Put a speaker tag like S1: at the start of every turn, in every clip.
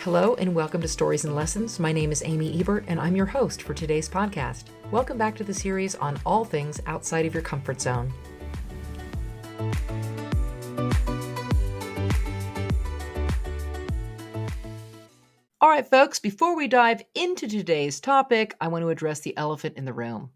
S1: Hello and welcome to Stories and Lessons. My name is Amy Ebert and I'm your host for today's podcast. Welcome back to the series on all things outside of your comfort zone. All right, folks, before we dive into today's topic, I want to address the elephant in the room.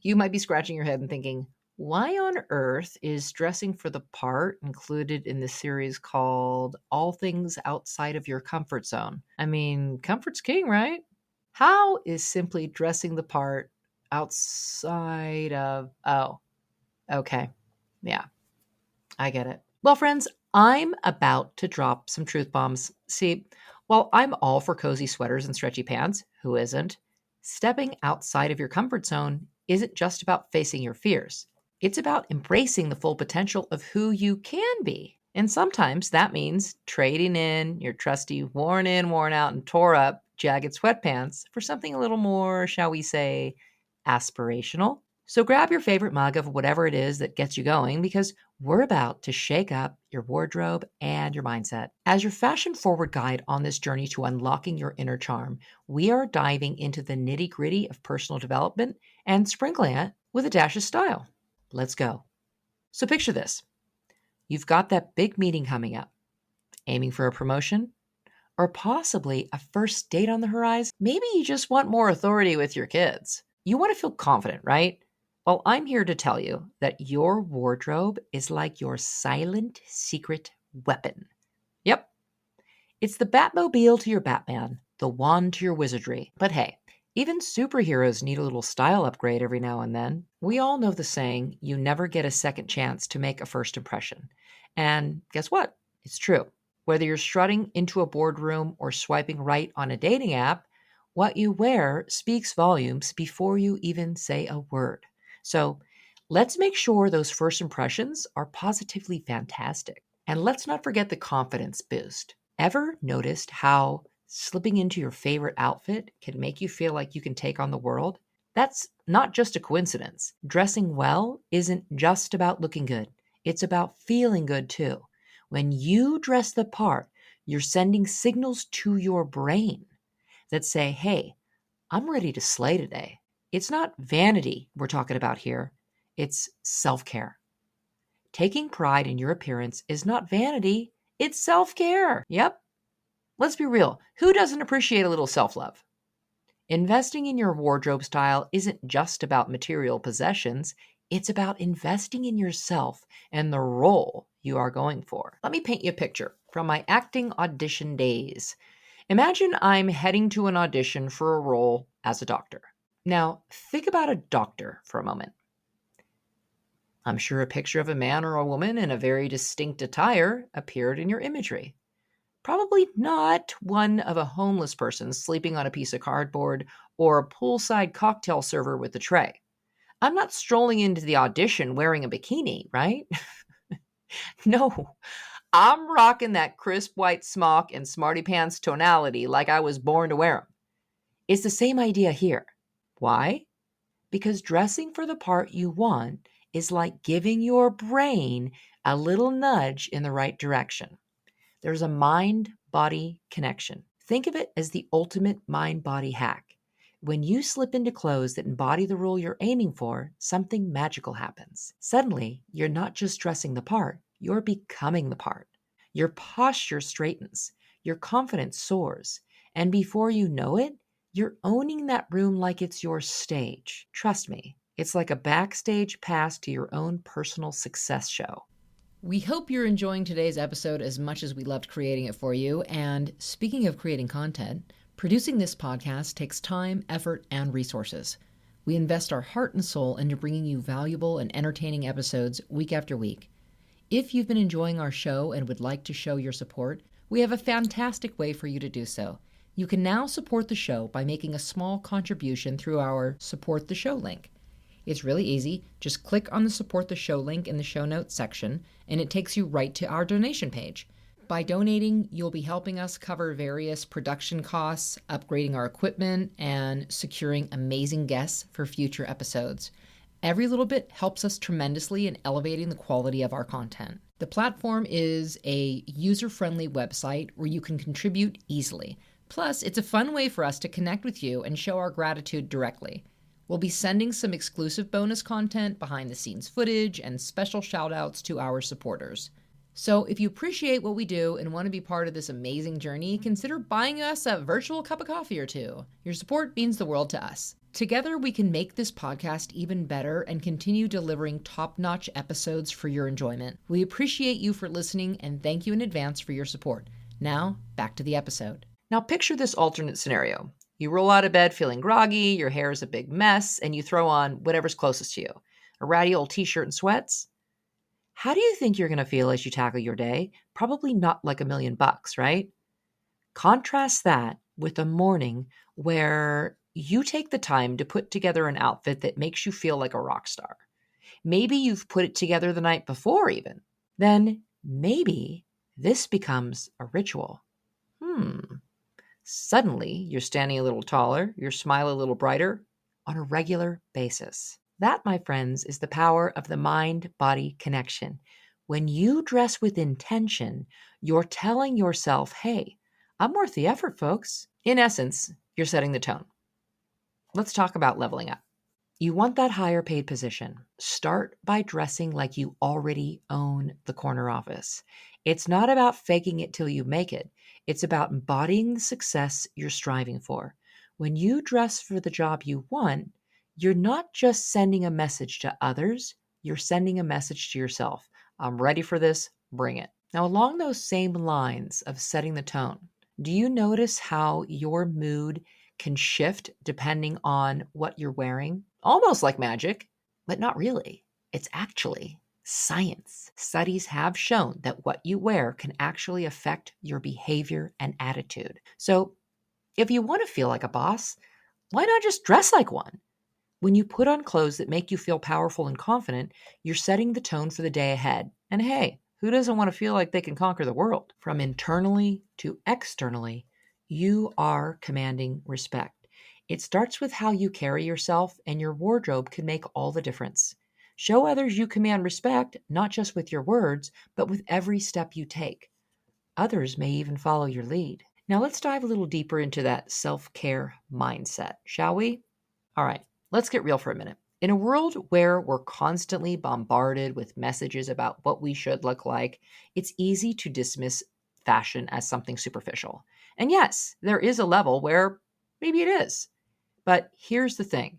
S1: You might be scratching your head and thinking, why on earth is dressing for the part included in this series called All Things Outside of Your Comfort Zone? I mean, comfort's king, right? How is simply dressing the part outside of... Oh, okay. Yeah, I get it. Well, friends, I'm about to drop some truth bombs. See, while I'm all for cozy sweaters and stretchy pants, who isn't? Stepping outside of your comfort zone isn't just about facing your fears. It's about embracing the full potential of who you can be. And sometimes that means trading in your trusty worn in, worn out, and tore up jagged sweatpants for something a little more, shall we say, aspirational. So grab your favorite mug of whatever it is that gets you going, because we're about to shake up your wardrobe and your mindset. As your fashion-forward guide on this journey to unlocking your inner charm, we are diving into the nitty-gritty of personal development and sprinkling it with a dash of style. Let's go. So picture this. You've got that big meeting coming up, aiming for a promotion, or possibly a first date on the horizon. Maybe you just want more authority with your kids. You want to feel confident, right? Well, I'm here to tell you that your wardrobe is like your silent secret weapon. Yep. It's the Batmobile to your Batman, the wand to your wizardry. But hey, even superheroes need a little style upgrade every now and then. We all know the saying, you never get a second chance to make a first impression. And guess what? It's true. Whether you're strutting into a boardroom or swiping right on a dating app, what you wear speaks volumes before you even say a word. So let's make sure those first impressions are positively fantastic. And let's not forget the confidence boost. Ever noticed how slipping into your favorite outfit can make you feel like you can take on the world? That's not just a coincidence. Dressing well isn't just about looking good. It's about feeling good too. When you dress the part, you're sending signals to your brain that say, hey, I'm ready to slay today. It's not vanity we're talking about here. It's self-care. Taking pride in your appearance is not vanity. It's self-care. Yep. Let's be real. Who doesn't appreciate a little self-love? Investing in your wardrobe style isn't just about material possessions. It's about investing in yourself and the role you are going for. Let me paint you a picture from my acting audition days. Imagine I'm heading to an audition for a role as a doctor. Now, think about a doctor for a moment. I'm sure a picture of a man or a woman in a very distinct attire appeared in your imagery. Probably not one of a homeless person sleeping on a piece of cardboard or a poolside cocktail server with a tray. I'm not strolling into the audition wearing a bikini, right? No, I'm rocking that crisp white smock and smarty pants tonality like I was born to wear them. It's the same idea here. Why? Because dressing for the part you want is like giving your brain a little nudge in the right direction. There's a mind-body connection. Think of it as the ultimate mind-body hack. When you slip into clothes that embody the role you're aiming for, something magical happens. Suddenly, you're not just dressing the part, you're becoming the part. Your posture straightens, your confidence soars, and before you know it, you're owning that room like it's your stage. Trust me, it's like a backstage pass to your own personal success show. We hope you're enjoying today's episode as much as we loved creating it for you. And speaking of creating content, producing this podcast takes time, effort, and resources. We invest our heart and soul into bringing you valuable and entertaining episodes week after week. If you've been enjoying our show and would like to show your support, we have a fantastic way for you to do so. You can now support the show by making a small contribution through our Support the Show link. It's really easy. Just click on the Support the Show link in the show notes section, and it takes you right to our donation page. By donating, you'll be helping us cover various production costs, upgrading our equipment, and securing amazing guests for future episodes. Every little bit helps us tremendously in elevating the quality of our content. The platform is a user-friendly website where you can contribute easily. Plus, it's a fun way for us to connect with you and show our gratitude directly. We'll be sending some exclusive bonus content, behind-the-scenes footage, and special shout-outs to our supporters. So if you appreciate what we do and want to be part of this amazing journey, consider buying us a virtual cup of coffee or two. Your support means the world to us. Together, we can make this podcast even better and continue delivering top-notch episodes for your enjoyment. We appreciate you for listening and thank you in advance for your support. Now, back to the episode. Now picture this alternate scenario. You roll out of bed feeling groggy, your hair is a big mess, and you throw on whatever's closest to you. A ratty old t-shirt and sweats? How do you think you're going to feel as you tackle your day? Probably not like $1,000,000, right? Contrast that with a morning where you take the time to put together an outfit that makes you feel like a rock star. Maybe you've put it together the night before even. Then maybe this becomes a ritual. Suddenly, you're standing a little taller, your smile a little brighter on a regular basis. That, my friends, is the power of the mind-body connection. When you dress with intention, you're telling yourself, hey, I'm worth the effort, folks. In essence, you're setting the tone. Let's talk about leveling up. You want that higher paid position. Start by dressing like you already own the corner office. It's not about faking it till you make it. It's about embodying the success you're striving for. When you dress for the job you want, you're not just sending a message to others, you're sending a message to yourself. I'm ready for this, bring it. Now, along those same lines of setting the tone, do you notice how your mood can shift depending on what you're wearing? Almost like magic, but not really. It's actually science. Studies have shown that what you wear can actually affect your behavior and attitude. So if you want to feel like a boss, why not just dress like one? When you put on clothes that make you feel powerful and confident, you're setting the tone for the day ahead. And hey, who doesn't want to feel like they can conquer the world? From internally to externally, you are commanding respect. It starts with how you carry yourself, and your wardrobe can make all the difference. Show others you command respect, not just with your words, but with every step you take. Others may even follow your lead. Now let's dive a little deeper into that self-care mindset, shall we? All right, let's get real for a minute. In a world where we're constantly bombarded with messages about what we should look like, it's easy to dismiss fashion as something superficial. And yes, there is a level where maybe it is. But here's the thing.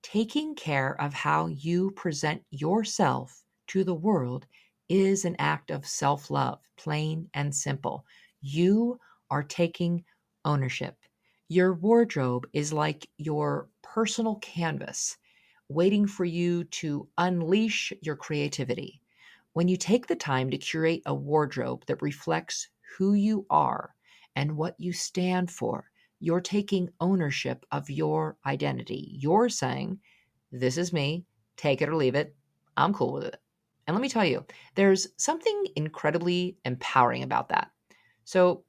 S1: Taking care of how you present yourself to the world is an act of self-love, plain and simple. You are taking ownership. Your wardrobe is like your personal canvas, waiting for you to unleash your creativity. When you take the time to curate a wardrobe that reflects who you are and what you stand for, you're taking ownership of your identity. You're saying, this is me, take it or leave it. I'm cool with it. And let me tell you, there's something incredibly empowering about that. So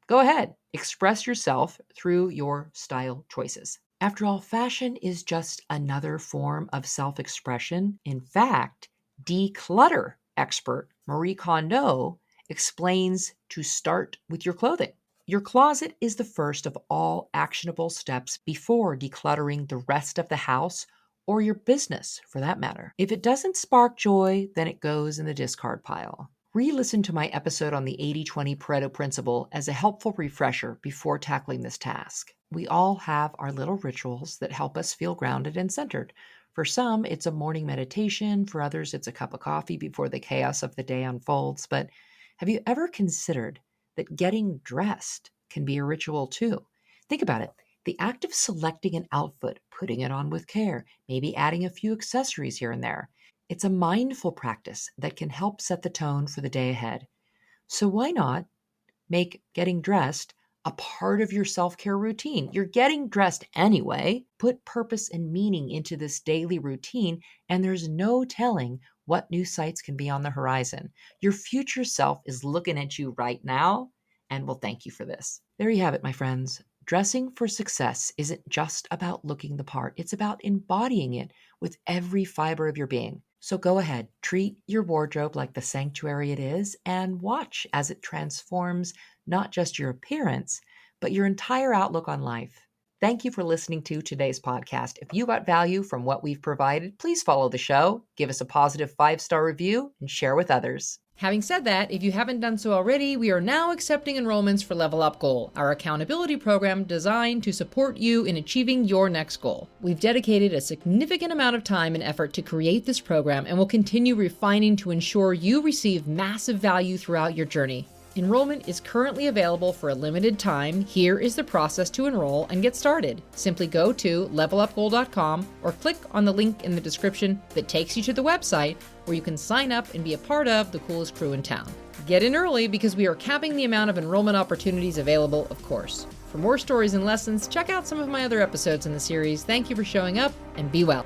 S1: go ahead, express yourself through your style choices. After all, fashion is just another form of self-expression. In fact, declutter expert Marie Kondo explains to start with your clothing. Your closet is the first of all actionable steps before decluttering the rest of the house or your business, for that matter. If it doesn't spark joy, then it goes in the discard pile. Re-listen to my episode on the 80-20 Pareto principle as a helpful refresher before tackling this task. We all have our little rituals that help us feel grounded and centered. For some, it's a morning meditation. For others, it's a cup of coffee before the chaos of the day unfolds. But have you ever considered that getting dressed can be a ritual too? Think about it. The act of selecting an outfit, putting it on with care, maybe adding a few accessories here and there. It's a mindful practice that can help set the tone for the day ahead. So why not make getting dressed a part of your self-care routine? You're getting dressed anyway. Put purpose and meaning into this daily routine, and there's no telling what new sights can be on the horizon. Your future self is looking at you right now and will thank you for this. There you have it, my friends. Dressing for success isn't just about looking the part. It's about embodying it with every fiber of your being. So go ahead, treat your wardrobe like the sanctuary it is and watch as it transforms not just your appearance, but your entire outlook on life. Thank you for listening to today's podcast. If you got value from what we've provided, please follow the show, give us a positive 5-star review, and share with others. Having said that, if you haven't done so already, we are now accepting enrollments for Level Up Goal, our accountability program designed to support you in achieving your next goal. We've dedicated a significant amount of time and effort to create this program and will continue refining to ensure you receive massive value throughout your journey. Enrollment is currently available for a limited time. Here is the process to enroll and get started. Simply go to levelupgoal.com or click on the link in the description that takes you to the website where you can sign up and be a part of the coolest crew in town. Get in early because we are capping the amount of enrollment opportunities available, of course. For more stories and lessons, check out some of my other episodes in the series. Thank you for showing up and be well.